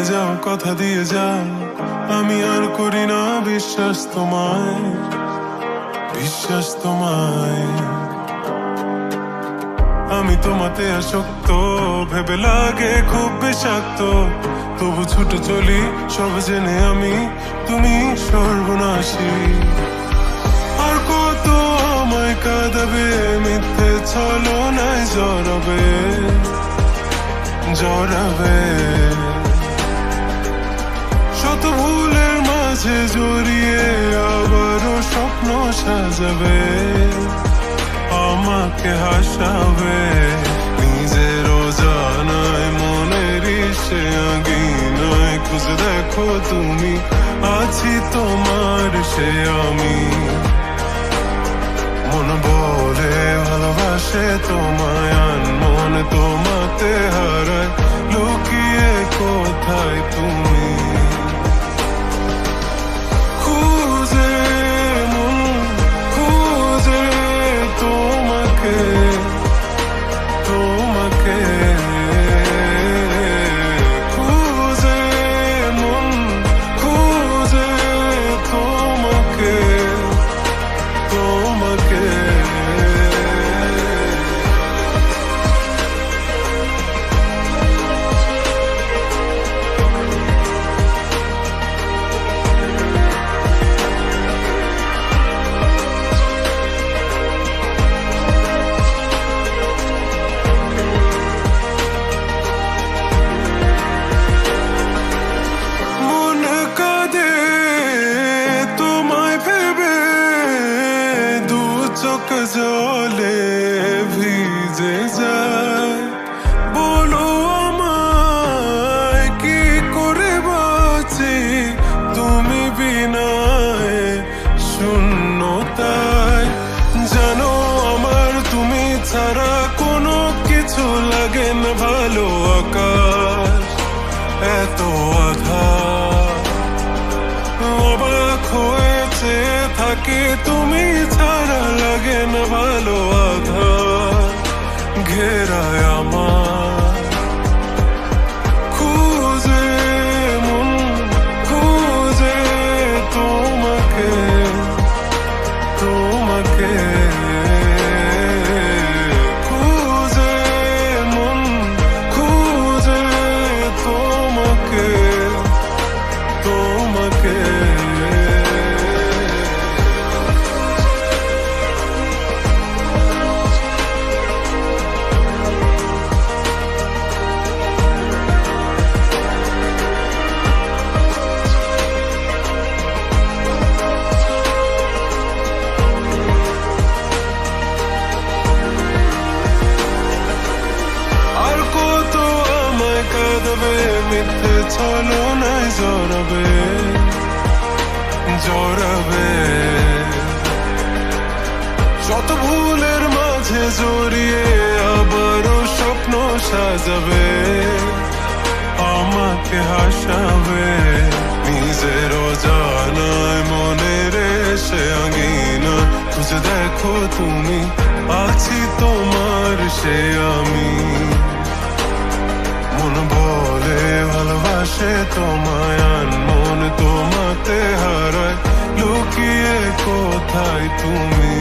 যাও, কথা দিয়ে যাও, আমি আর করি না বিশ্বাস তোমায়, বিশ্বাস তোমায়। আমি তোমাতে আসক্ত, ভেবে লাগে খুব বিষাক্ত, তবু ছুটে চলি সব জেনে আমি তুমি সর্বনাশী। আর কত আমায় কাঁদাবে, মিথ্যে ছলনায় জড়াবে, জড়াবে। শত ভুলের মাঝে জড়িয়ে আবারও স্বপ্ন সাজাবে, আমাকে হাসাবে। নিজেরও জানায় মনের সে আঙিনায়, খুঁজে দেখো তুমি, আছি তোমার সে আমি। মন বলে ভালোবাসে তোমায়, মন তোমাতে হারায়, লুকিয়ে কোথায় তুমি। খুঁজে মন খুঁজে তোমাকে, তোমাকে খুঁজে মন খুঁজে তোমাকে, তোমাকে। চোখ জলে ভিজে যায়, বলো আমায় কি করে বাঁচি তুমি বিনায় শূন্যতায়। জানো আমার তুমি ছাড়া কোনো কিছু লাগে না ভালো, আকাশ এত আধার, অবাক হয়েছে থাকি তুমি ছাড়া, লাগে না ভালো, আধার ঘেরায় আমার। খুঁজে মন খুঁজে তোমাকে, তোমাকে খুঁজে মন খুঁজে তোমাকে, তোমাকে। মিথ্যে ছলনায় জড়াবে, জড়াবে। শত ভুলের মাঝে জড়িয়ে আবারও স্বপ্ন সাজাবে, আমাকে হাসাবে। নিজেরও জানায় মনের সে আঙিনা, খুঁজে দেখো তুমি, আছি তোমার সে আমি। মন বলে ভালোবাসে তোমায়, মন তোমাতে হারায়, লুকিয়ে কোথায় তুমি।